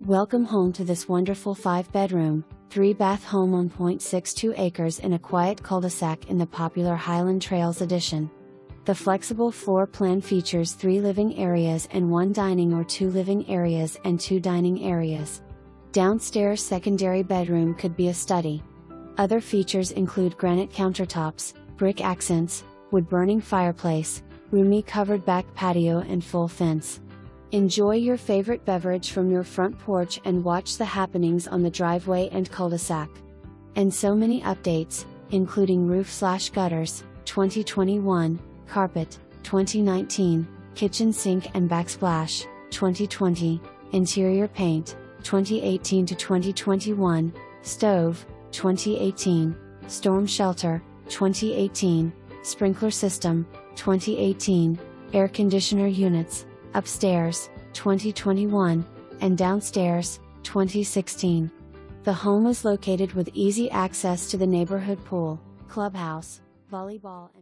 Welcome home to this wonderful 5-bedroom, 3-bath home on 0.62 acres in a quiet cul-de-sac in the popular Highland Trails edition. The flexible floor plan features 3 living areas and 1 dining or 2 living areas and 2 dining areas. Downstairs secondary bedroom could be a study. Other features include granite countertops, brick accents, wood-burning fireplace, roomy covered back patio and full fence. Enjoy your favorite beverage from your front porch and watch the happenings on the driveway and cul-de-sac. And so many updates, including roof/gutters, 2021, carpet, 2019, kitchen sink and backsplash, 2020, interior paint, 2018 to 2021, stove, 2018, storm shelter, 2018, sprinkler system, 2018, air conditioner units, upstairs, 2021, and downstairs, 2016. The home is located with easy access to the neighborhood pool, clubhouse, volleyball and